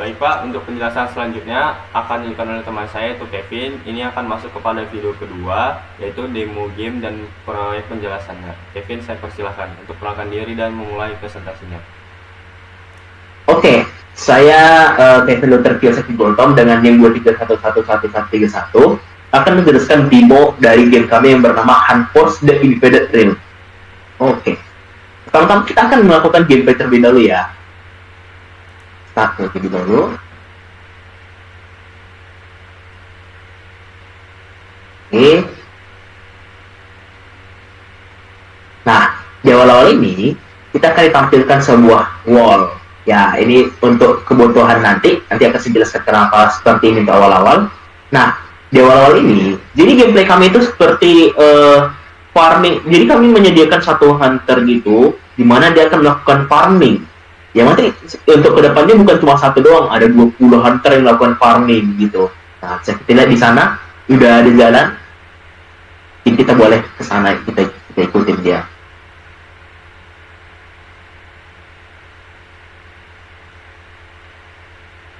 Baik Pak, untuk penjelasan selanjutnya akan dilakukan oleh teman saya itu Kevin. Ini akan masuk kepada video kedua, yaitu demo game dan proyek penjelasannya. Kevin, saya persilahkan untuk perkenalkan diri dan memulai presentasinya. Oke, saya Kevin Luther Kiyosaki Gultom dengan NIM 231111131 akan menjelaskan demo dari game kami yang bernama Hunt Force The Invaded Realm. Oke, pertama-tama kita akan melakukan gameplay terlebih dahulu ya. Start terlebih dahulu. Oke. Nah, di awal-awal ini kita akan ditampilkan sebuah wall. Ya, ini untuk kebutuhan nanti akan saya jelaskan kenapa seperti ini di awal-awal. Nah, di awal-awal ini, jadi gameplay kami itu seperti farming. Jadi kami menyediakan satu hunter gitu, di mana dia akan melakukan farming. Ya nanti untuk kedepannya bukan cuma satu doang, ada 20 hunter yang melakukan farming gitu. Nah, kita lihat di sana, udah ada jalan, jadi kita boleh ke sana, kita ikutin dia.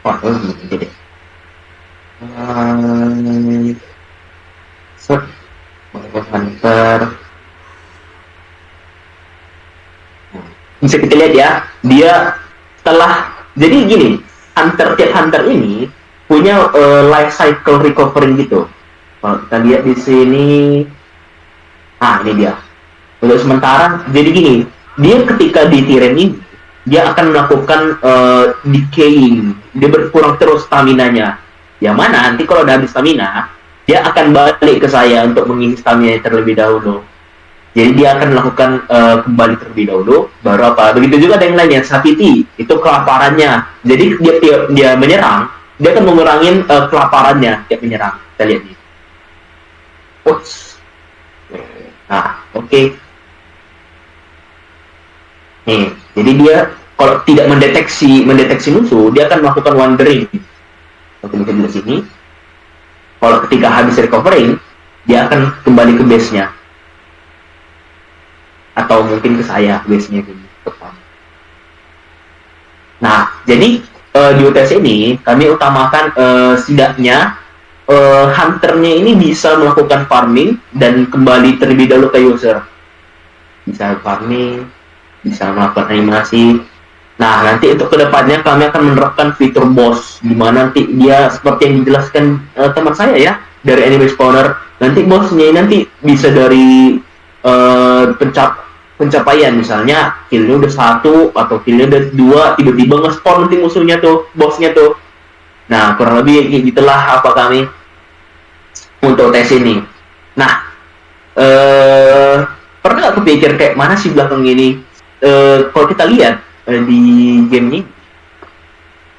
Wah, gitu deh. Set, hunter. Bisa kita lihat ya, dia setelah jadi gini, tiap hunter ini punya life cycle recovery gitu. Kalau kita lihat di sini, ini dia. Untuk sementara, jadi gini, dia ketika di Tiren ini, dia akan melakukan decaying, dia berkurang terus stamina-nya. Yang mana nanti kalau udah habis stamina, dia akan balik ke saya untuk mengisi stamina terlebih dahulu. Jadi dia akan melakukan kembali terlebih dahulu, baru apa? Begitu juga dengan lainnya, Sapiti, itu kelaparannya. Jadi dia menyerang, dia akan mengurangi kelaparannya dia menyerang. Kita lihat nih. Ups. Nah, oke. Nih, jadi dia kalau tidak mendeteksi musuh, dia akan melakukan wandering. Oke, bisa di sini. Kalau ketika habis recovering, dia akan kembali ke base-nya. Atau mungkin ke saya base-nya gitu. Nah, jadi di UTS ini kami utamakan setidaknya hunternya ini bisa melakukan farming dan kembali terlebih dahulu ke user. Bisa farming, bisa melakukan animasi. Nah, nanti untuk kedepannya kami akan menerapkan fitur boss, di mana nanti dia seperti yang dijelaskan teman saya ya dari anime spawner. Nanti bossnya nanti bisa dari pencapaian, misalnya killnya udah satu atau killnya udah dua, tiba-tiba nge-spawn nanti musuhnya tuh, bossnya tuh. Nah, kurang lebih kayak gitulah apa kami untuk tes ini. Nah, pernah nggak kepikir kayak mana sih belakang ini? Kalau kita lihat di game ini,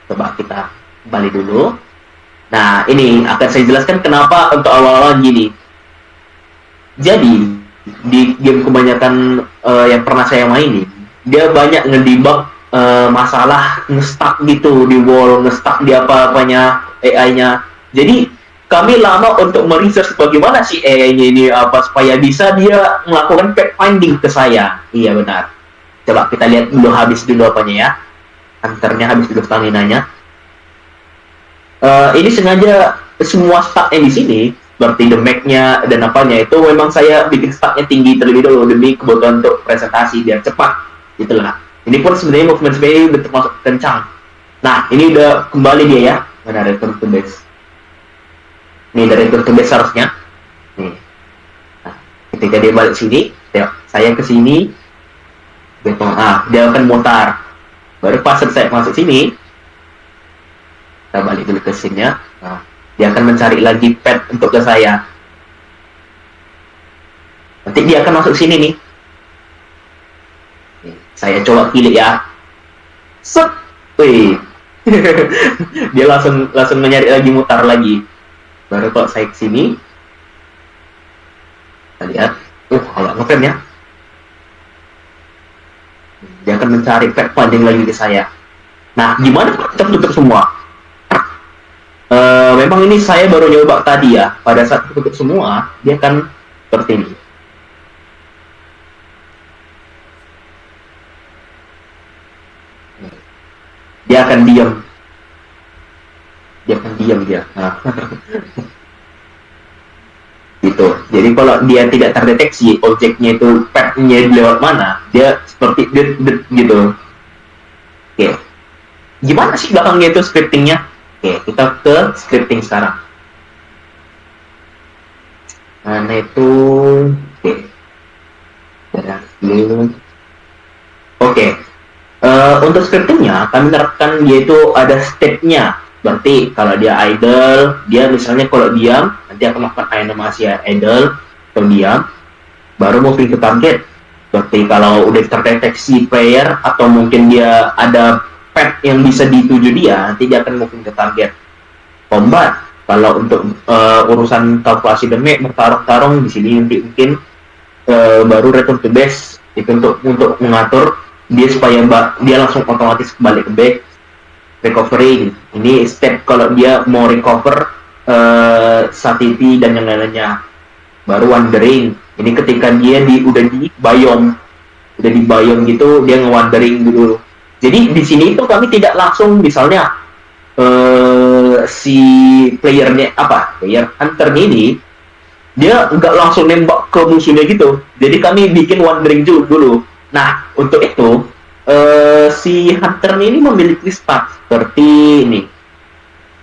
coba kita kembali dulu. Nah, ini akan saya jelaskan kenapa untuk awal-awal gini. Jadi, di game kebanyakan yang pernah saya mainin, dia banyak ngedebug masalah nge-stuck gitu di wall, nge-stuck di apa-apanya AI-nya. Jadi, kami lama untuk meresearch bagaimana sih AI-nya ini apa supaya bisa dia melakukan fact finding ke saya. Iya benar. Coba kita lihat dulu habis dulu apanya ya. Hunternya habis dulu stamina-nya. Ini sengaja semua statnya di sini seperti the Mac-nya dan apanya itu memang saya bikin statnya tinggi terlebih dahulu demi kebutuhan untuk presentasi biar cepat itulah. Ini pun sebenarnya movement speed udah termasuk kencang. Nah, ini udah kembali dia ya. Mana return to base. Ini dari return to base harusnya. Nih. Nah, ketika dia balik sini, saya ke sini, dia akan mutar. Baru pas saya masuk sini, kita balik dulu ke scene-nya. Nah, dia akan mencari lagi pet untuk ke saya. Nanti dia akan masuk sini nih. Saya coba pilih ya. Set. Wih. Dia langsung mencari lagi, mutar lagi. Baru kalau saya ke sini, kita lihat. Agak ngeframe ya. Dia akan mencari pet finding lagi ke saya. Nah, gimana kalau kita tutup semua? Memang ini saya baru nyoba tadi ya. Pada saat tutup semua, dia akan seperti ini. Dia akan diam. dia kan diam dia. Nah, gitu. Jadi kalau dia tidak terdeteksi objeknya itu path-nya lewat mana, dia seperti gitu. Oke. Gimana sih belakangnya itu scriptingnya? Oke, kita ke scripting sekarang. Mana itu? Oke. Oke. Untuk scriptingnya, kami menerapkan yaitu ada step-nya. Berarti kalau dia idle, dia misalnya kalau diam, nanti akan melakukan animasi idle atau diam, baru moving ke target. Berarti kalau udah terdeteksi player atau mungkin dia ada path yang bisa dituju dia, nanti dia akan moving ke target. Combat, kalau untuk urusan kalkulasi damage bertarung-tarung di sini mungkin baru return to base itu untuk mengatur dia supaya dia langsung otomatis kembali ke back. Recovery, ini step kalau dia mau recover satiety dan yang lainnya. Baru wandering, ini ketika dia udah di biome gitu, dia nge-wandering dulu. Jadi di sini itu kami tidak langsung misalnya si player hunternya ini dia nggak langsung nembak ke musuhnya gitu. Jadi kami bikin wandering dulu. Nah, untuk itu si hunter ini memiliki stat seperti ini.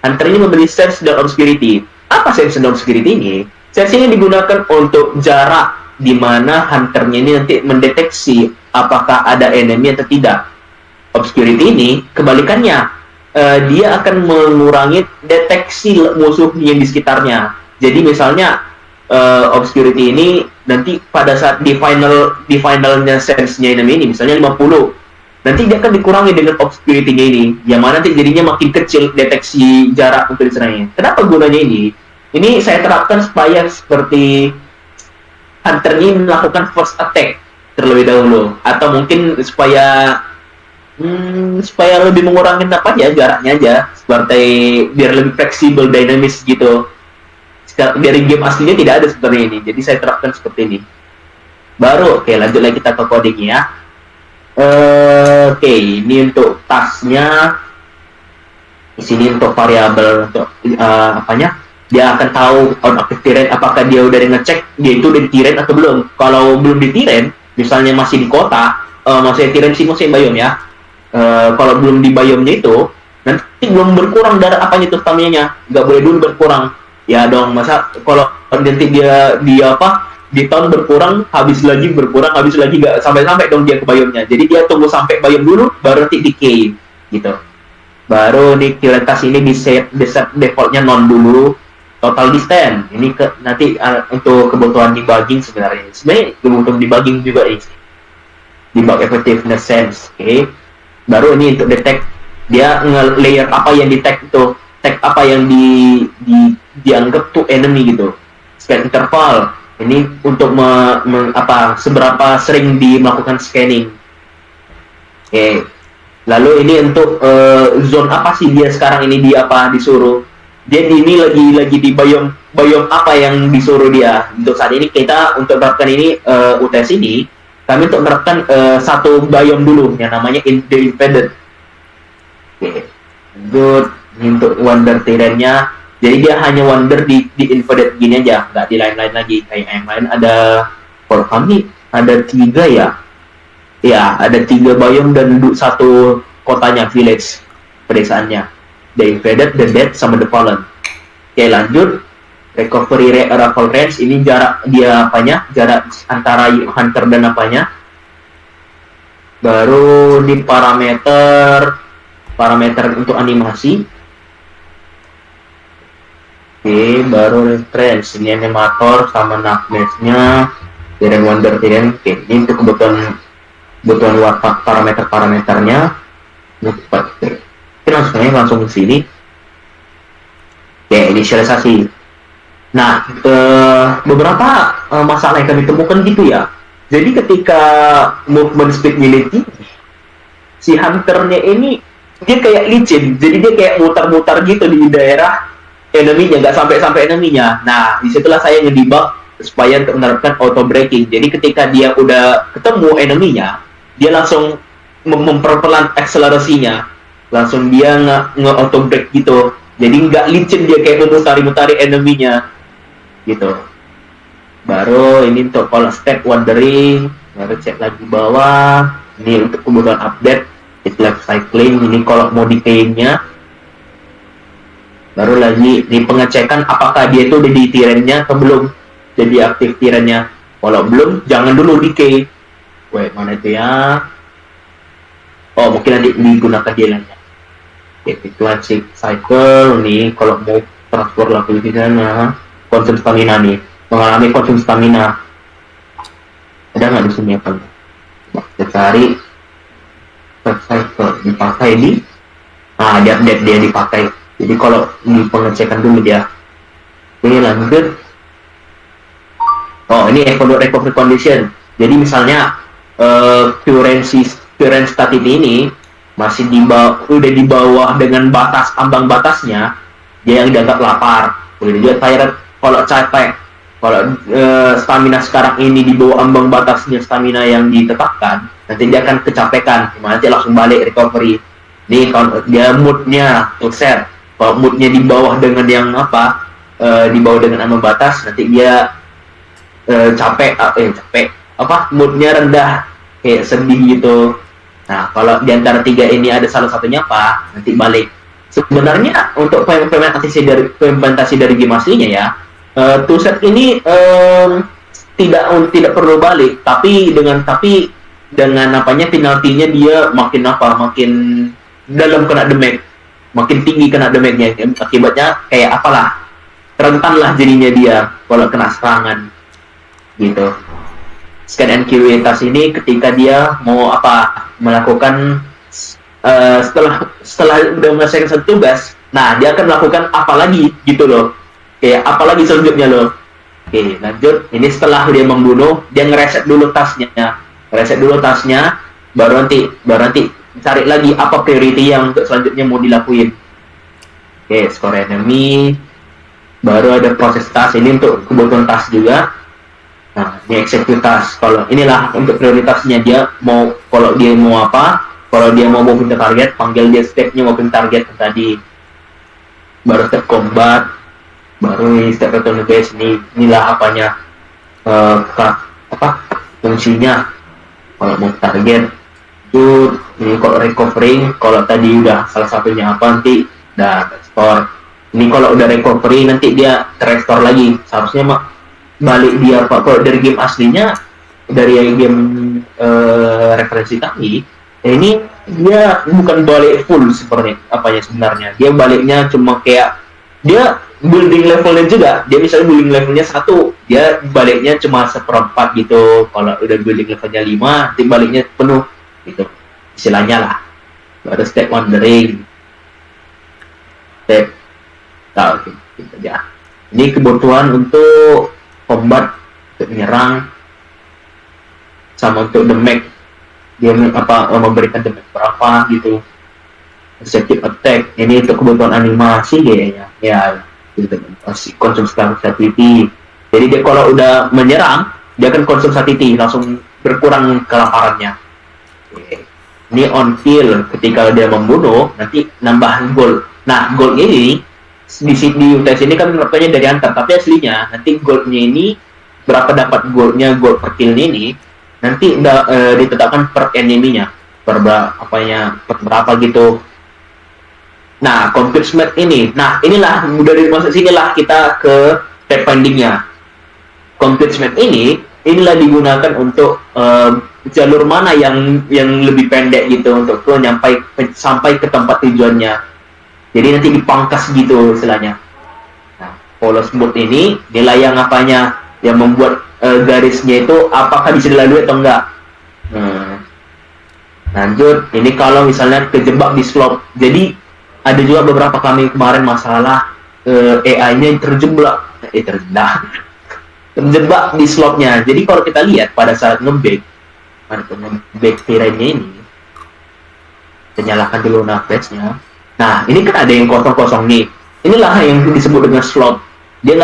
Hunter ini memiliki sense dan obscurity. Apa sense dan obscurity ini? Sense ini digunakan untuk jarak di mana hunternya ini nanti mendeteksi apakah ada enemy atau tidak. Obscurity ini kebalikannya, dia akan mengurangi deteksi musuh yang di sekitarnya. Jadi misalnya obscurity ini nanti pada saat di finalnya sense-nya enemy ini misalnya 50, nanti dia akan dikurangi dengan obscurity-nya ini, yang mana nanti jadinya makin kecil deteksi jarak untuk diserangnya. Kenapa gunanya ini? Ini saya terapkan supaya seperti hunter ini melakukan first attack terlebih dahulu, atau mungkin supaya lebih mengurangi jaraknya aja, seperti biar lebih fleksibel, dinamis gitu. Dari game aslinya tidak ada seperti ini, jadi saya terapkan seperti ini. Baru, lanjut lagi kita ke codingnya. Ini untuk tasknya. Di sini untuk variabel untuk dia akan tahu on active terrain apakah dia udah ngecek dia itu udah di terrain atau belum. Kalau belum di terrain, misalnya masih di kota, masih terrain sih masih biome ya. Kalau belum di biome-nya itu, nanti belum berkurang darah apanya itu stamina-nya, nggak boleh dulu berkurang. Ya dong, masa kalau nanti dia di tahun berkurang, habis lagi nggak sampai dong dia ke biome-nya. Jadi dia tunggu sampai biome dulu, baru nanti decay gitu. Baru di kualitas ini di set defaultnya non dulu. Total distance ini nanti untuk kebutuhan debugging sebenarnya kebutuhan debugging juga ini. Debug effectiveness sense, Baru ini untuk detect dia nge-layer apa yang detect itu, tag apa yang dianggap tuh enemy gitu. Scan interval ini untuk seberapa sering melakukan scanning. Lalu ini untuk zone apa sih dia sekarang ini disuruh. Dia ini lagi di biome apa yang disuruh dia. Untuk saat ini kita untuk menerapkan ini UTS ini kami untuk menerapkan satu biome dulu yang namanya invaded. Good. Untuk wander terrainnya, jadi dia hanya wander di invaded gini aja, nggak di lain-lain lagi. Kayak yang lain ada, kalau kami ada 3 ya ada 3 biome dan 1 kotanya, village pedesaannya. The invaded, the dead, sama the fallen. Lanjut recovery arrival range, ini jarak dia jarak antara hunter dan baru di parameter untuk animasi. Baru range, ini animator sama nugget-nya dan wonder terrain. Ini untuk kebutuhan parameternya. Langsung ke sini. Inisialisasi. Nah, beberapa masalah yang kami temukan gitu ya. Jadi ketika movement speed-nya tinggi, si hunternya ini dia kayak licin, jadi dia kayak mutar-mutar gitu di daerah enemy-nya, nggak sampai enemy-nya. Nah, disitulah saya ngedebug supaya menerapkan auto braking. Jadi ketika dia udah ketemu enemy-nya, dia langsung memperpelan akselerasinya, langsung dia nge-auto brake gitu. Jadi nggak licin dia kayak memutari-mutari enemy-nya gitu. Baru ini untuk kalau step wandering, baru cek lagi bawah. Ini untuk kebutuhan update, it life cycling. Ini kalau mau decay-nya. Baru lagi di pengecekan apakah dia itu udah di tirannya atau belum. Jadi aktif tirannya. Kalau belum, jangan dulu decay. Wait, mana itu ya? Oh, mungkin nanti digunakan dia lainnya. It life cycle nih kalau mau transfer laku di sana. Konsum stamina nih, mengalami konsum stamina. Ada nggak di sini apa? Kita cari cycle dipakai di, dia update dia dipakai. Jadi kalau di pengecekan dulu dia. Oke, lanjut. Oh, ini recovery condition. Jadi misalnya current stat ini masih udah di bawah dengan batas ambang batasnya, dia yang dianggap lapar. Kemudian dia tired kalau capek. Kalau stamina sekarang ini di bawah ambang batasnya stamina yang ditetapkan, nanti dia akan kecapekan, nanti langsung balik recovery. Nih kalau dia moodnya set, kalau moodnya di bawah dengan yang di bawah dengan ambang batas, nanti dia capek, moodnya rendah, kayak sedih gitu. Nah kalau di antara tiga ini ada salah satunya nanti balik. Sebenarnya untuk implementasi dari game aslinya ya, toolset ini tidak perlu balik, tapi dengan penaltinya dia makin dalam kena damage, makin tinggi kena damage-nya. Akibatnya kayak rentan lah jadinya dia kalau kena serangan gitu. Scan and QA task ini ketika dia mau melakukan setelah udah menyelesaikan satu tugas, nah dia akan melakukan apa lagi gitu loh, kayak apa lagi selanjutnya loh. Oke, lanjut. Ini setelah dia membunuh, dia ngereset dulu tasnya, baru nanti cari lagi apa priority yang untuk selanjutnya mau dilakuin. Oke, score enemy, baru ada proses task. Ini untuk kebutuhan task juga. Nah, ini execute task. Kalau inilah untuk prioritasnya dia mau, kalau dia mau kalau dia mau moving ke target, panggil dia stepnya moving target tadi. Baru step combat, baru step return to base. Inilah fungsinya. Kalau mau target itu, ini kalau recovering, kalau tadi udah salah satunya nanti udah restore. Ini kalau udah recovery nanti dia restore lagi. Seharusnya balik dia kalau dari game aslinya, dari game referensi kami. Ini dia bukan balik full sebenarnya. Dia baliknya cuma kayak dia building levelnya juga. Dia misalnya building levelnya 1, dia baliknya cuma 1/4 gitu. Kalau udah building levelnya 5, nanti baliknya penuh gitu. Istilahnya lah. Baru step wandering. Step gitu aja. Ini kebutuhan untuk combat, untuk menyerang, sama untuk damage. Dia memberikan damage berapa gitu. Effective attack, ini untuk kebutuhan animasi kayaknya ya, gitu. Konsum stability. Jadi dia kalau udah menyerang, dia akan konsum stability, langsung berkurang kelaparannya. Oke. Ini on kill, ketika dia membunuh nanti nambah gold. Nah gold ini di UTS ini kan katanya dari antar, tapi aslinya nanti goldnya ini berapa dapat goldnya, gold per kill ini nanti ditetapkan per enemy-nya, per berapa gitu. Nah, accomplishment ini, inilah dari masuk sinilah kita ke step finding-nya. Accomplishment inilah digunakan untuk jalur mana yang lebih pendek gitu untuk sampai ke tempat tujuannya. Jadi nanti dipangkas gitu istilahnya. Nah, follow smooth ini nilai yang membuat garisnya itu apakah bisa dilalui atau enggak. Lanjut, ini kalau misalnya kejebak di slope. Jadi ada juga beberapa kami kemarin masalah AI-nya terjebak di slope-nya. Jadi kalau kita lihat pada saat nge-bake tirai-nya ini, kita nyalakan dulu nafasnya. Nah, ini kan ada yang kosong-kosong nih. Inilah yang disebut dengan slot. Dia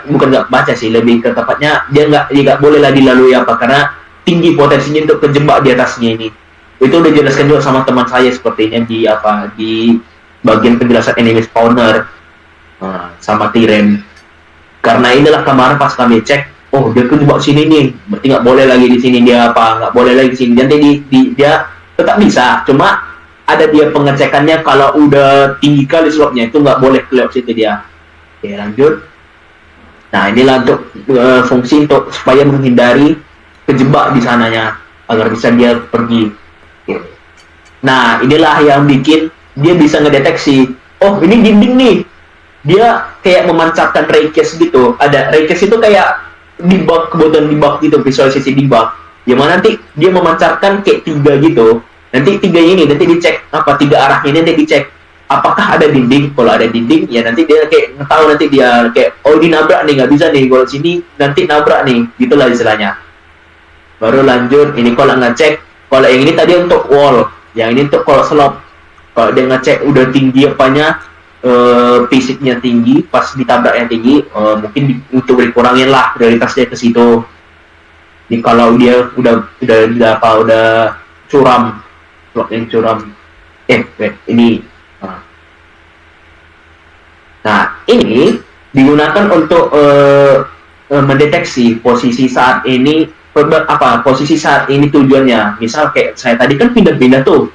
bukan nggak baca sih, lebih ke tepatnya dia nggak boleh lah dilalui karena tinggi potensinya untuk terjebak di atasnya ini. Itu udah jelaskan juga sama teman saya sepertinya di bagian penjelasan enemy spawner sama Tiren. Karena inilah kemarin pas kami cek, oh dia kejebak sini nih, berarti nggak boleh lagi di sini, dia apa nggak boleh lagi di sini. Nanti dia tetap bisa, cuma ada dia pengecekannya kalau udah tinggi kali slopnya itu nggak boleh kelewat situ dia. Oke lanjut. Nah inilah untuk fungsi untuk supaya menghindari kejebak di sananya agar bisa dia pergi. Oke. Nah inilah yang bikin dia bisa ngedeteksi, oh ini dinding nih, dia kayak memancarkan raycast gitu. Ada raycast itu kayak debug, kebutuhan debug gitu, visualisasi debug. Yang mana nanti dia memancarkan kayak 3 gitu. Nanti 3 ini nanti dicek apa 3 arahnya ini nanti dicek apakah ada dinding. Kalau ada dinding ya nanti dia kayak tahu, nanti dia kayak oh ini nabrak nih, nggak bisa nih kalau sini nanti nabrak nih, gitulah istilahnya. Baru lanjut ini kalau ngecek, kalau yang ini tadi untuk wall, yang ini untuk kalau slope. Kalau dia ngecek udah tinggi apanya, fisiknya tinggi, pas ditabrak yang tinggi, mungkin untuk dikurangin lah prioritasnya ke situ. Jadi kalau dia udah curam, bloknya curam, ini, nah ini digunakan untuk mendeteksi posisi saat ini, posisi saat ini tujuannya. Misal kayak saya tadi kan pindah-pindah tuh,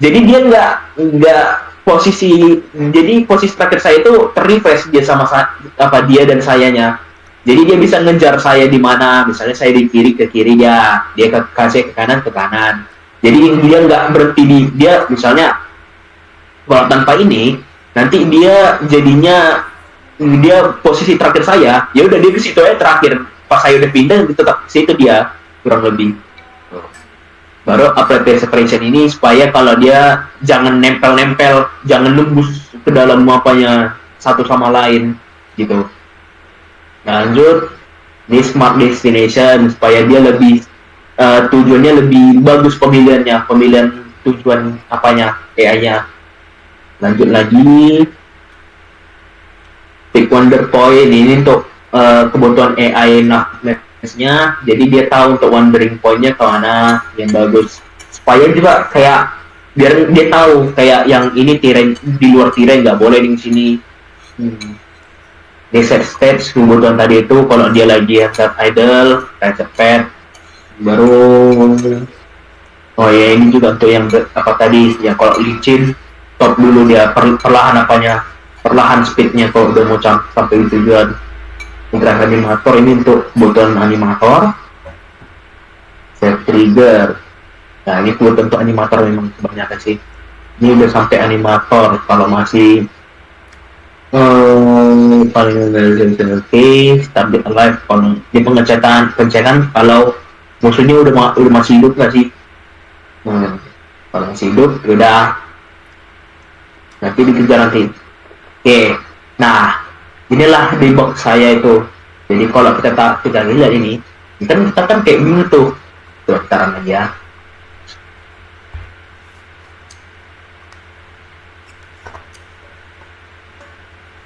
jadi dia nggak jadi posisi terakhir saya itu terrefresh dia sama dia dan sayanya. Jadi dia bisa ngejar saya di mana, misalnya saya di kiri ke kiri, dia kasih ke kanan. Jadi dia nggak berhenti dia misalnya kalau tanpa ini nanti dia jadinya dia posisi terakhir saya, ya udah dia ke situ aja terakhir, pas saya udah pindah tetap situ dia kurang lebih. Baru apply separation ini supaya kalau dia jangan nempel-nempel, jangan nembus ke dalam apanya satu sama lain gitu. Lanjut ini smart destination supaya dia lebih tujuannya lebih bagus, pemilihan tujuan apanya AI-nya. Lanjut lagi pick wonder point ini untuk kebutuhan AI nya, jadi dia tahu untuk wandering point-nya ke mana yang bagus, supaya juga kayak biar dia tahu kayak yang ini tirai di luar tirai nggak boleh di sini. Dia set stage kebutuhan tadi itu, kalau dia lagi set idle, set pet. Baru ya ini juga untuk yang apa tadi ya, kalau licin stop dulu dia, perlahan speednya kalau udah mau sampai tujuan. Interaksi animator ini untuk kebutuhan animator. Set trigger, nah ini kebutuhan untuk animator memang kebanyakan sih. Ini udah sampai animator. Kalau masih paling start alive, kalau di pengecekan kalau musuhnya udah masih hidup nggak sih. Kalau masih hidup udah nanti dikejar nanti. Oke, nah inilah di box saya itu. Jadi kalau kita lihat ini kita kan kayak gini tuh sekarang aja.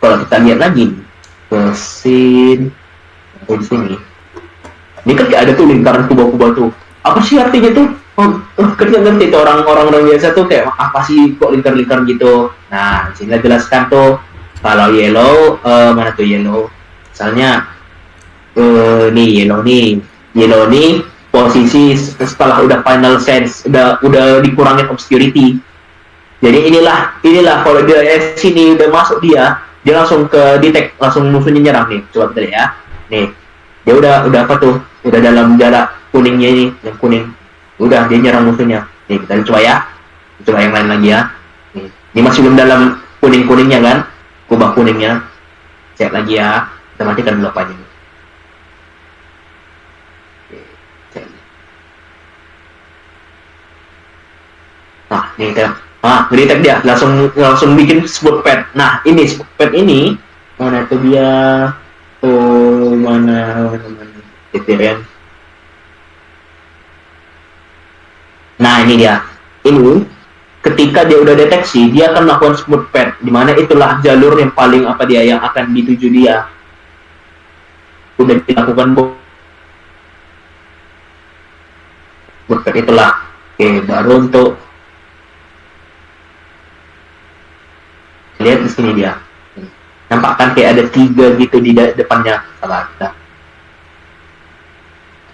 Kalau kita lihat lagi ke scene di sini, ini kan kayak ada tuh lingkaran kubah-kubah tuh. Apa sih artinya tuh? Kerja ngerti tuh orang-orang biasa tuh kayak apa sih kok lingkar-lingkar gitu. Nah, sini jelaskan tuh. Kalau yellow, mana tuh yellow? Misalnya, yellow nih posisi setelah udah final sense, udah dikurangin obscurity. Jadi inilah kalau dia sini udah masuk dia langsung ke detect, langsung musuhnya nyerang nih. Coba kita lihat ya. Nih, dia udah apa tuh? Udah dalam jarak kuningnya ini, yang kuning. Udah dia nyerang musuhnya. Nih kita coba ya. Coba yang lain lagi ya. Nih, ini masih belum dalam kuning-kuningnya kan? Kubah kuningnya, cek lagi ya, kita matikan dulu apanya. Nah ini kita ngedetect dia, langsung bikin spot pad. Nah ini spot pad ini mana itu dia tuh, mana Ethereum. Nah ini dia, ini ketika dia udah deteksi, dia akan melakukan smooth pad, di mana itulah jalur yang paling yang akan dituju dia. Udah dilakukan smooth pad itulah. Oke, baru untuk lihat di sini dia. Nampak kan kayak ada 3 gitu di depannya. Salah kita.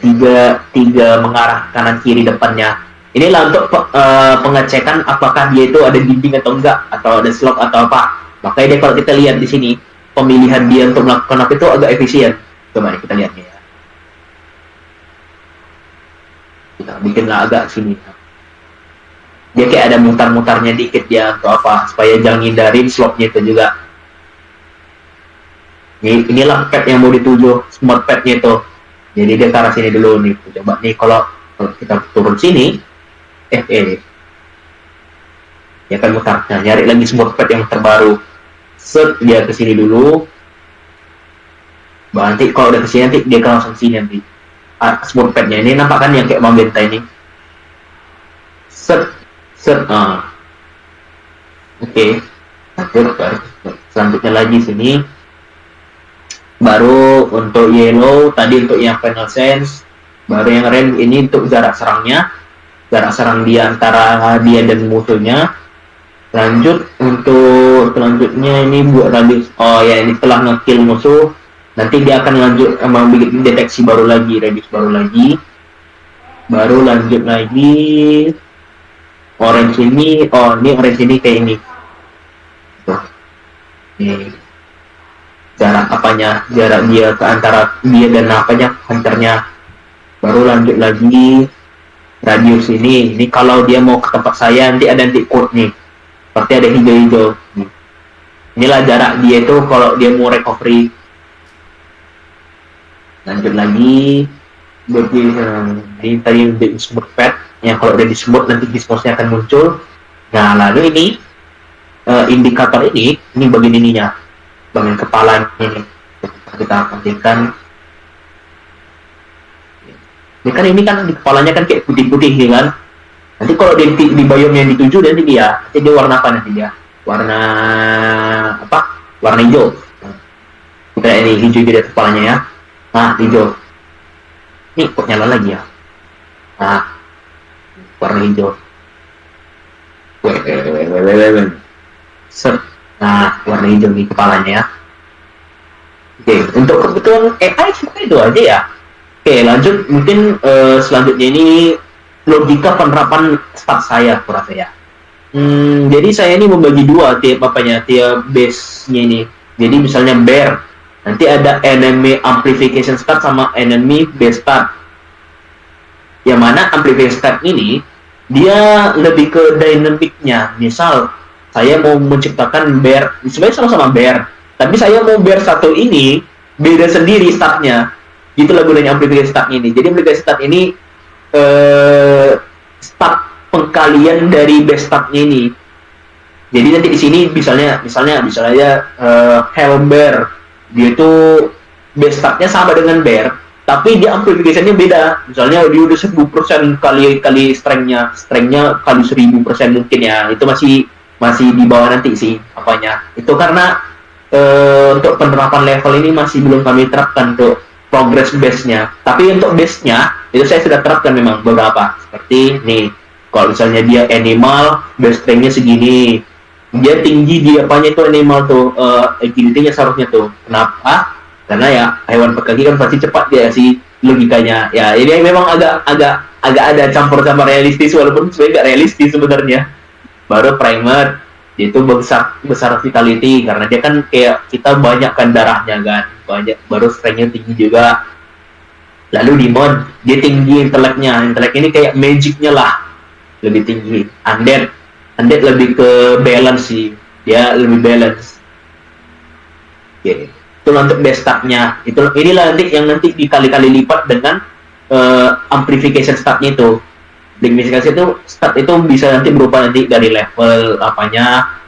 3 mengarah kanan kiri depannya. Inilah untuk pengecekan apakah dia itu ada dinding atau enggak, atau ada slot atau apa. Makanya dia, kalau kita lihat di sini, pemilihan dia untuk melakukan apa itu agak efisien. Coba kita lihat ya. Kita bikinlah agak sini. Dia kayak ada mutar-mutarnya dikit ya untuk apa, supaya jangan hindarin slotnya itu juga. Inilah pad yang mau dituju, smart padnya itu. Jadi dia ke arah sini dulu nih. Coba nih kalau kita turun sini, dia akan mutar. Nah, nyari lagi smart pad yang terbaru. Set dia ke sini dulu. Nanti kalau udah ke sini nanti dia akan langsung sini nanti. Smart padnya ini nampak kan yang kayak magenta ini. Set. Oke. Selanjutnya lagi sini. Baru untuk yellow, tadi untuk yang final sense. Baru yang red ini untuk jarak serangnya. Jarak serang dia antara dia dan musuhnya. Lanjut untuk selanjutnya ini buat radius. Oh ya, ini telah nge-kill musuh. Nanti dia akan lanjut membuat deteksi baru lagi, radius baru lagi. Baru lanjut lagi. Orange ini, ini orange ini kayak ini. Tuh. Ini jarak apanya, jarak dia ke antara dia dan apanya, hunternya. Baru lanjut lagi radius ini kalau dia mau ke tempat saya nanti ada code nih, seperti ada hijau-hijau. Inilah jarak dia itu kalau dia mau recovery. Lanjut lagi bagi ini tadi di smooth pad yang kalau udah di smooth nanti disposnya akan muncul. Nah lalu ini indikator ini bagian ininya, bagian kepala ini kita aktifkan. Ini kan di kepalanya kan kayak putih-putih ya kan. Nanti kalau di biome yang dituju nanti dia warna apa nanti dia? Warna apa? Warna hijau. Kita ini hijau di kepalanya ya. Nah, hijau. Ini kok nyala lagi ya? Nah, warna hijau. Set. Nah, warna hijau di kepalanya ya. Oke, untuk kebutuhan AI itu aja ya. Oke, lanjut mungkin selanjutnya ini logika penerapan stat saya kurasa ya. Jadi saya ini membagi dua tiap base-nya ini. Jadi misalnya bear, nanti ada enemy amplification stat sama enemy base stat. Yang mana amplification stat ini dia lebih ke dynamicnya. Misal saya mau menciptakan bear, sebenarnya sama-sama bear, tapi saya mau bear satu ini beda sendiri statnya. Itulah gunanya amplification stat ini. Jadi amplification stat ini stat pengkalian dari base statnya ini. Jadi nanti di sini misalnya Hellbear, dia itu base statnya sama dengan bear, tapi dia amplification-nya beda. Misalnya dia udah 1000% kali strength-nya kali 1000% mungkin ya. Itu masih di bawah nanti sih apanya. Itu karena untuk penerapan level ini masih belum kami terapkan untuk progress base-nya. Tapi untuk base-nya itu saya sudah terapkan memang beberapa. Seperti nih, kalau misalnya dia animal, base strength-nya segini. Dia tinggi di apanya itu animal tuh, agility-nya seharusnya tuh. Kenapa? Karena ya hewan berkaki kan pasti cepat dia sih logikanya. Ya ini memang agak ada campur-campur realistis walaupun sebenarnya nggak realistis sebenarnya. Baru primer itu besar vitality karena dia kan kayak kita banyak kan darahnya kan, banyak. Baru strength-nya tinggi juga. Lalu di mod dia tinggi intelek ini kayak magic-nya lah lebih tinggi. Undead lebih ke balance sih, dia lebih balance. Oke. Itu untuk base stat-nya. Inilah nanti dikali-kali lipat dengan amplification stat-nya itu. Amplification itu stat itu bisa nanti berupa nanti dari level apanya.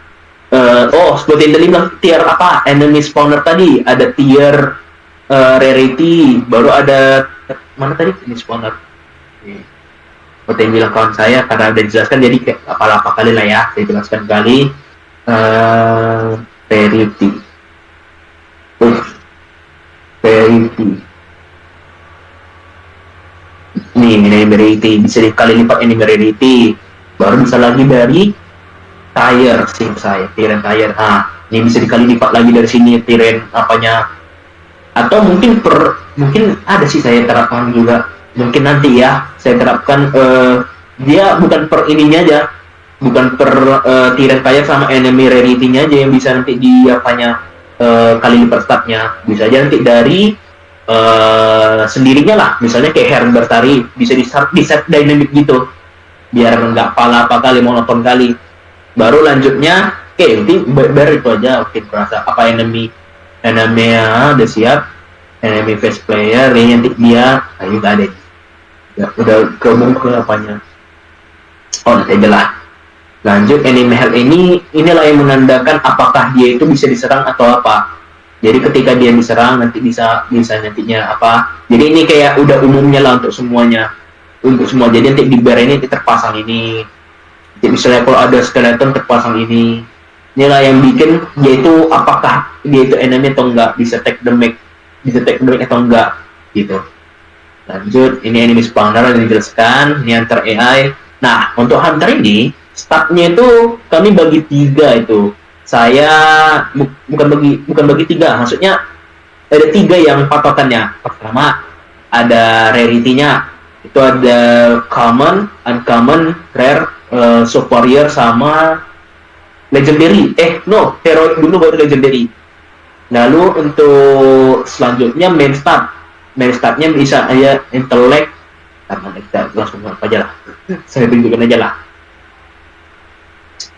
Seperti yang tadi bilang tier apa enemy spawner tadi, ada tier rarity, baru ada mana tadi ini spawner. Seperti yang bilang kawan saya karena udah dijelaskan jadi kayak apa kali lah ya, saya jelaskan kali. Rarity. Ini rarity bisa dikali lipat ini rarity. Baru bisa lagi dari tire sih saya, tiren tire. Ini bisa dikali lipat lagi dari sini tiren apanya, atau mungkin ada sih saya terapkan juga, mungkin nanti ya saya terapkan, dia bukan per ininya aja, bukan per tier tire sama enemy rarity-nya aja yang bisa nanti di apanya, kali lipat statnya, bisa aja nanti dari sendirinya lah, misalnya kayak Herbert tadi bisa di set dynamic gitu biar nggak pala apa kali monoton kali. Baru lanjutnya oke, nanti baru itu aja. Oke, merasa apa enemy ya udah siap, enemy face player ini nanti dia ayo nggak ada ya, udah gabung ke apanya. Oh nanti aja lah. Lanjut enemy health inilah yang menandakan apakah dia itu bisa diserang atau apa. Jadi ketika dia diserang nanti bisa nantinya apa. Jadi ini kayak udah umumnya lah untuk semuanya, untuk semua. Jadi nanti di bar ini terpasang ini. Jadi misalnya kalau ada skeleton terpasang ini. Inilah yang bikin dia itu apakah dia itu enemy atau enggak, bisa take damage atau enggak gitu. Lanjut, ini enemy spawner yang dijelaskan, ini hunter AI. Nah, untuk hunter ini statnya itu kami bagi 3 itu. Saya bukan bagi 3, maksudnya ada 3 yang patokannya. Pertama ada rarity-nya, itu ada common, uncommon, rare, superior sama legendary. Heroic dulu baru legendary. Lalu untuk selanjutnya main statnya bisa aja intellect, karena kita langsung apa aja lah. Saya tunjukkan aja lah.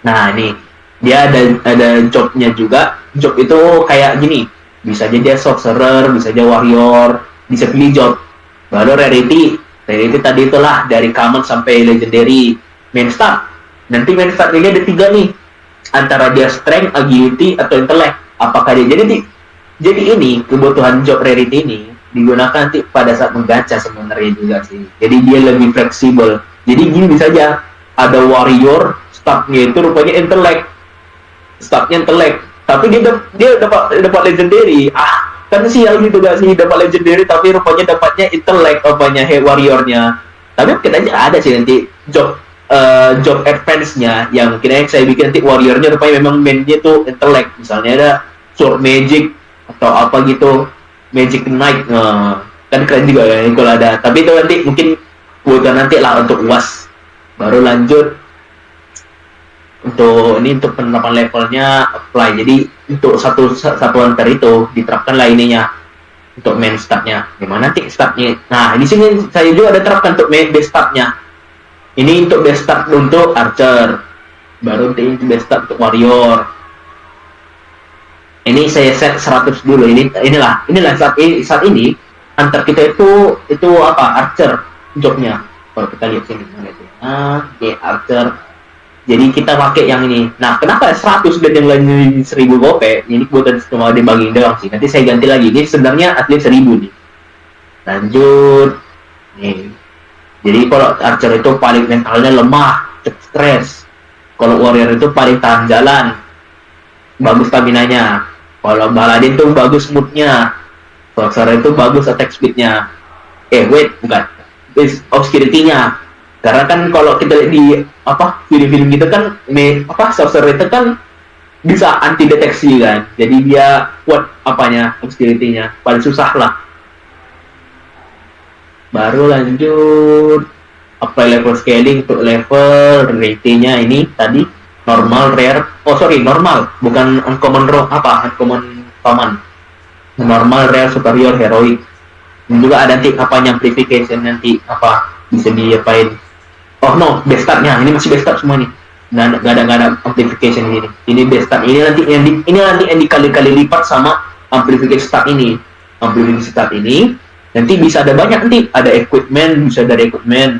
Nah ini dia ada jobnya juga. Job itu kayak gini, bisa aja dia sorcerer, bisa aja warrior, bisa pilih job. Baru rarity tadi itulah dari common sampai legendary. Main stat, nanti main stat ini ada 3 nih, antara dia strength, agility atau intellect. Apakah dia jadi ini kebutuhan job rarity ini digunakan nanti pada saat menggacha sebenarnya juga sih. Jadi dia lebih fleksibel. Jadi gini bisa aja ada warrior statnya itu rupanya intellect, tapi dia dapat legendary. Kan sial gitu gak sih, dapat legendary tapi rupanya dapatnya intellect apanya warriornya. Tapi mungkin aja ada sih nanti job advance-nya yang kira saya bikin nanti warriornya rupanya memang mainnya tuh intellect, misalnya ada sword magic atau apa gitu, magic knight. Kan keren juga ya kalau ada, tapi itu nanti mungkin buat nanti lah untuk UAS. Baru lanjut untuk penerapan levelnya apply. Jadi untuk satu hunter itu diterapkan lah ininya untuk main statnya. Gimana nanti statnya? Nah di sini saya juga ada terapkan untuk main base statnya. Ini untuk base stat untuk archer, baru untuk base stat untuk warrior. Ini saya set 100 dulu. Inilah saat ini hunter kita itu apa, archer jobnya. Kalau kita lihat sini, archer. Jadi kita pakai yang ini. Nah, kenapa 100 dan yang lain 1000 gope? Ini kebutuhan cuma dibagi doang sih. Nanti saya ganti lagi. Ini sebenarnya at least 1000 nih. Lanjut. Nih. Jadi kalau archer itu paling mentalnya lemah, stres. Kalau warrior itu paling tahan jalan, bagus stamina-nya. Kalau paladin tuh bagus mood-nya. Sorcerer itu bagus attack speed-nya. Bukan. Obscurity-nya. Karena kan kalau kita lihat di film-film gitu kan, sorcerer itu kan bisa anti deteksi kan. Jadi dia kuat obscurity-nya. Paling susah lah. Baru lanjut apply level scaling untuk level ratingnya ini tadi normal, rare. Normal, bukan uncommon uncommon common. Normal, rare, superior, heroic. Dan juga ada nanti amplification nanti bisa diapain. Base statnya ini masih base stat semua nih. Nggak ada amplification ini. Ini base stat ini nanti yang dikali-kali lipat sama amplification stat ini. Amplification stat ini nanti bisa ada banyak, nanti ada equipment, bisa dari equipment,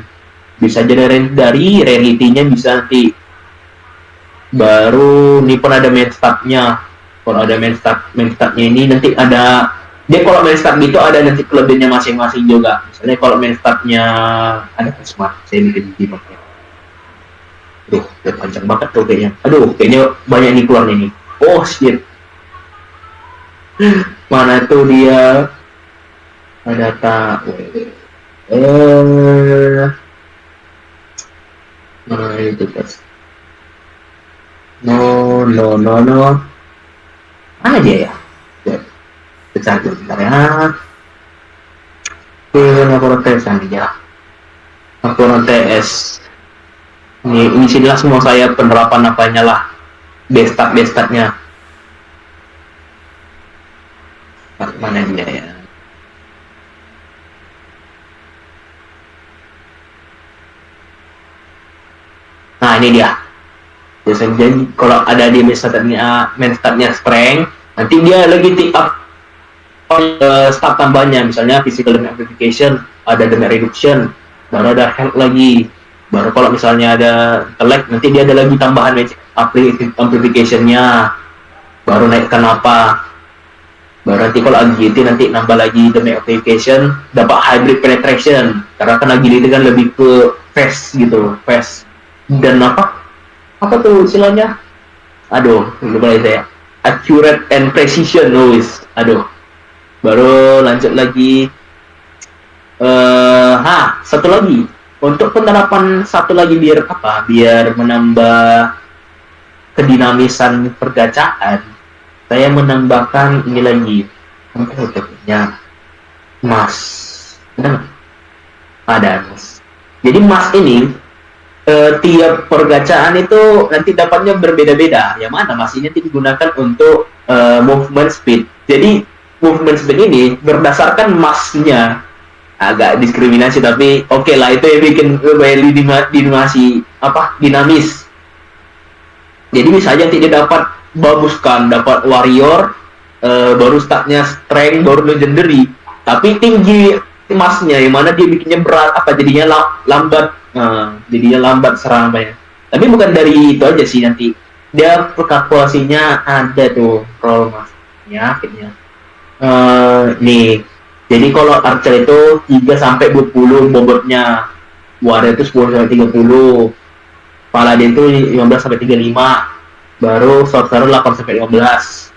bisa jadi dari rarity-nya bisa nanti. Baru ini pun ada main stat-nya. Kalau ada main stat-nya ini nanti ada, dia kalau main stat gitu ada nanti kelebihannya masing-masing juga. Misalnya kalau main stat-nya ada smart, saya bikin di pakai. Udah panjang banget tuh kayaknya. Kayaknya banyak nih keluar ini. Shit. Mana tuh dia? Data itu guys. no. Mana dia ya? Pecah bentar ya. Laporan TS ya. Laporan TS. Ini sinilah semua saya penerapan apanya lah. Bestat-bestatnya. Mana dia ya? Nah ini dia. Jadi kalau ada di mainstatnya strength, nanti dia lagi tick up stat tambahnya, misalnya physical damage amplification, ada damage reduction, baru ada health lagi, baru kalau misalnya ada intellect, nanti dia ada lagi tambahan amplification-nya, baru naikkan apa, baru nanti kalau agility nanti nambah lagi damage amplification, dapat hybrid penetration, karena kan agility kan lebih ke fast gitu, fast, dan apa tuh istilahnya, aduh lupa saya, accurate and precision, aduh. Baru lanjut lagi. Satu lagi. Untuk penerapan satu lagi biar apa? Biar menambah kedinamisan pergacaan. Saya menambahkan ini lagi. Contohnya emas. Ada emas. Jadi emas ini tiap pergacaan itu nanti dapatnya berbeda-beda. Yang mana emas ini digunakan untuk movement speed. Jadi movement speed ini berdasarkan massnya, agak diskriminasi tapi oke lah, itu yang bikin dinamis. Jadi misalnya tidak dapat baguskan, dapat warrior, baru statnya strength, baru legendary, tapi tinggi massnya, yang mana dia bikinnya berat, jadinya lambat, jadinya lambat serangannya. Tapi bukan dari itu aja sih, nanti dia kalkulasinya ada tuh roll massnya akhirnya. Nih, jadi kalau archer itu 3-20 bobotnya, warrior itu 10-30, paladin itu 15-35, baru sorcerer 8-15.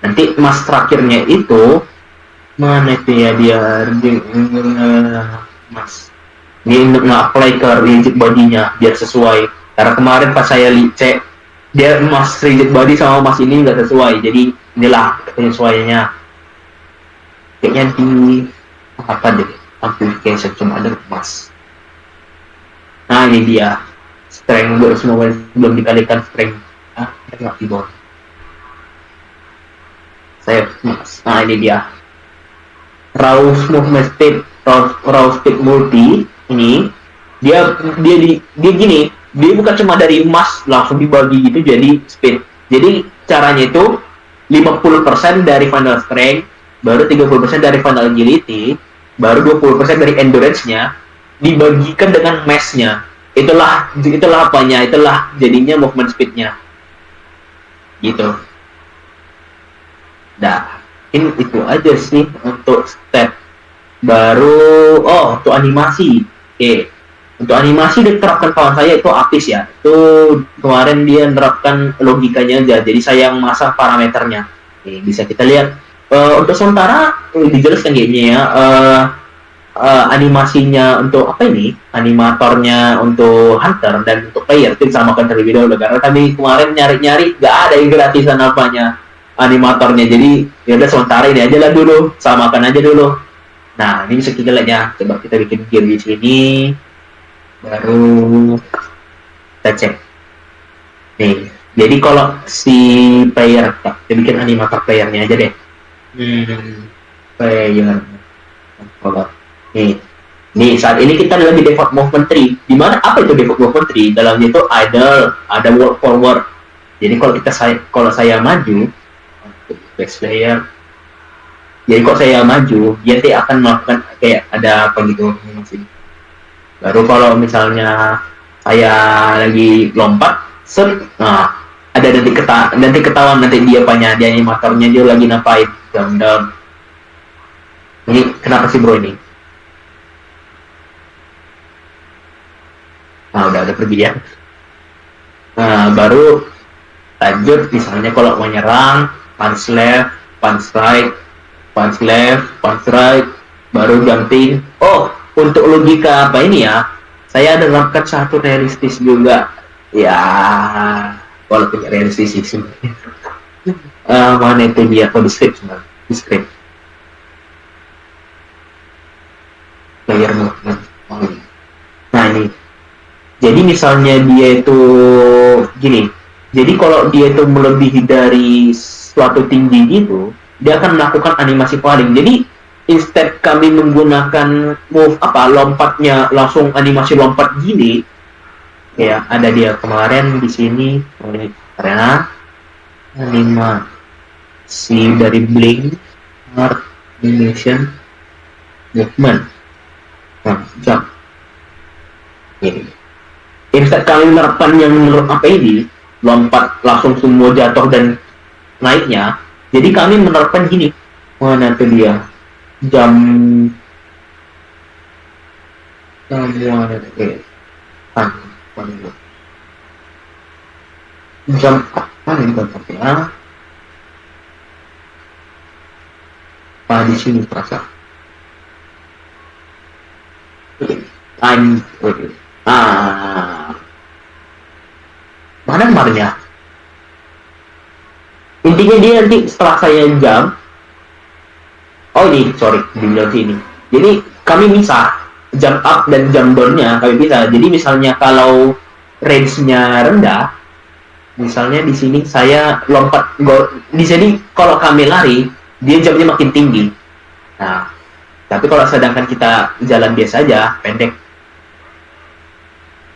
Nanti emas terakhirnya itu mana itu ya, dia emas ini untuk nge-apply ke rigid body-nya biar sesuai, karena kemarin pas saya cek dia emas rigid body sama emas ini nggak sesuai, jadi inilah penyesuaiannya. Kayaknya di deh, amplification cuma ada emas. Nah ini dia strength, baru semua belum dikalikan strength. Nggak di bawah saya emas. Nah ini dia raw movement speed, raw speed multi. Ini dia gini, dia bukan cuma dari emas langsung dibagi gitu jadi speed. Jadi caranya itu 50% dari final strength, baru 30% dari final agility, baru 20% dari endurance-nya, dibagikan dengan mass-nya. Itulah apanya, itulah jadinya movement speed-nya. Gitu. Nah, ini itu aja sih untuk step. Baru, untuk animasi. Oke. Untuk animasi diterapkan kawan saya itu Apis ya. Itu kemarin dia menerapkan logikanya aja, jadi saya yang masang parameternya. Oke, bisa kita lihat. Untuk sementara dijelaskan kayaknya ya, animasinya untuk animatornya untuk hunter dan untuk player itu disamakan terlebih dahulu, karena kami kemarin nyari nggak ada yang gratisan apanya animatornya, jadi ya udah sementara ini aja lah dulu, samakan aja dulu. Nah ini bisa kita lihat ya, coba kita bikin gear di sini, baru kita cek nih. Jadi kalau si player, kita bikin animator playernya aja deh. Player kalau nih saat ini kita lagi default movement tree. Di mana apa itu default movement tree? Dalamnya itu ada walk forward. Jadi kalau saya maju best player, jadi kalau saya maju dia akan melakukan kayak ada apa gitu masih. Baru kalau misalnya saya lagi lompat nah ada nanti ketahuan nanti dia animatornya dia lagi ngapain. Down. Ini kenapa sih bro ini? Nah udah pergi ya. Nah baru lanjut, misalnya kalau mau nyerang, punch left, punch right, punch left, punch right, baru jumping. Untuk logika apa ini ya, saya menerapkan satu realistis juga ya. walaupun nggak realistis sih sebenarnya. Mana itu dia, di script sebenarnya, di script player movement. Oh, ini. Nah ini, jadi misalnya dia itu gini, jadi kalau dia itu melebihi dari suatu tinggi gitu, dia akan melakukan animasi paling. Jadi instead kami menggunakan move apa lompatnya langsung animasi lompat gini, ya ada dia kemarin di sini karena animasi dari Blink Art Animation Movement. Nah, jump. Ini. Instead kami menerapkan yang menurut apa ini, lompat langsung semua jatuh dan naiknya, jadi kami menerapkan gini. Mana tuh dia? Jam mana tuh? Jam mana ini contohnya? Di sini terasa. Time. Mana kemarinnya? Intinya dia nanti setelah saya jam, oh ini sorry dibilang sini. Jadi kami bisa jump up dan jump down-nya kami bisa. Jadi misalnya kalau range-nya rendah, misalnya di sini saya lompat di sini kalau kami lari, dia jamnya makin tinggi. Nah, tapi kalau sedangkan kita jalan biasa aja, pendek.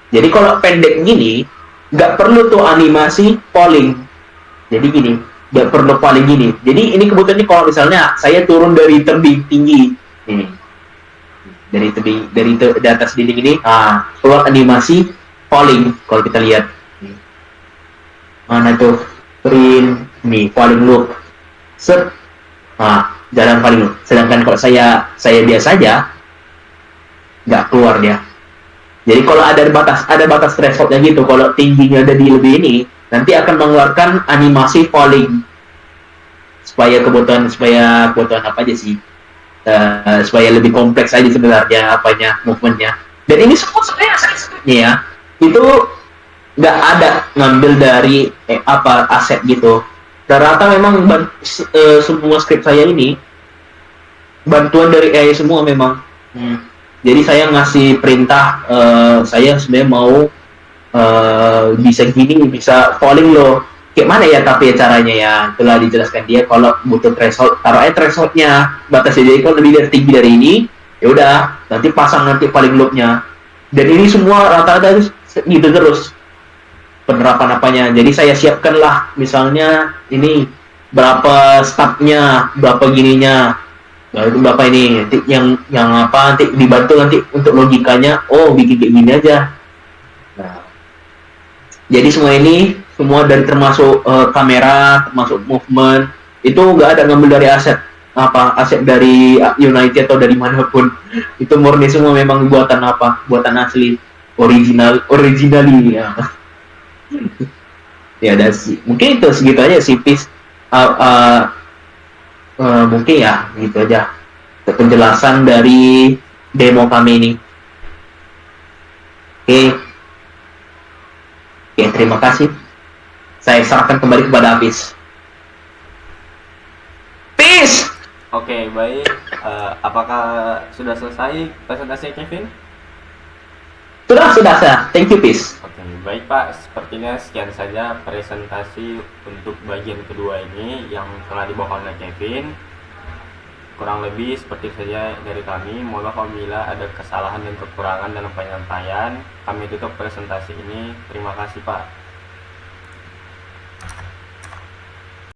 Jadi kalau pendek gini, nggak perlu tuh animasi falling. Jadi gini, nggak perlu falling gini. Jadi ini kebutuhannya kalau misalnya saya turun dari tebing tinggi, ini dari tebing dari di atas dinding ini, keluar animasi falling. Kalau kita lihat, mana tuh print nih falling loop, set, jalan falling loop. Sedangkan kalau saya biasa aja, nggak keluar dia. Jadi kalau ada batas thresholdnya gitu, kalau tingginya ada di lebih ini, nanti akan mengeluarkan animasi falling supaya kebutuhan apa aja sih, supaya lebih kompleks aja sebenarnya apanya movementnya. Dan ini semua sebenarnya ya itu nggak ada ngambil dari aset gitu. Rata-rata memang semua script saya ini bantuan dari AI semua memang. Jadi saya ngasih perintah, saya sebenarnya mau bisa gini, bisa falling low. Kayak mana ya tapi caranya ya, telah dijelaskan dia kalau butuh threshold, taruh aja thresholdnya, batasnya. Jadi kalau lebih dari tinggi dari ini, ya udah nanti pasang nanti falling low-nya. Dan ini semua rata-rata gitu terus penerapan apanya. Jadi saya siapkan lah, misalnya ini berapa stepnya, berapa gininya. Nah, itu berapa ini nanti yang apa nanti dibantu nanti untuk logikanya, oh bikin kayak gini aja. Nah, jadi semua dari termasuk kamera, termasuk movement itu nggak ada ngambil dari aset dari United atau dari manapun. Itu murni semua memang buatan asli, originally ya. Ya dan mungkin itu segitu aja sih Pis. Mungkin ya gitu aja penjelasan dari demo kami ini. Oke, terima kasih. Saya serahkan kembali kepada Apis. Peace. Oke, baik. Apakah sudah selesai presentasi Kevin? Sudah. Thank you, Peace. Oke, baik Pak. Sepertinya sekian saja presentasi untuk bagian kedua ini yang telah dibawakan oleh Kevin. Kurang lebih seperti saja dari kami. Mohon maaf apabila ada kesalahan dan kekurangan dalam penyampaian. Kami tutup presentasi ini. Terima kasih Pak.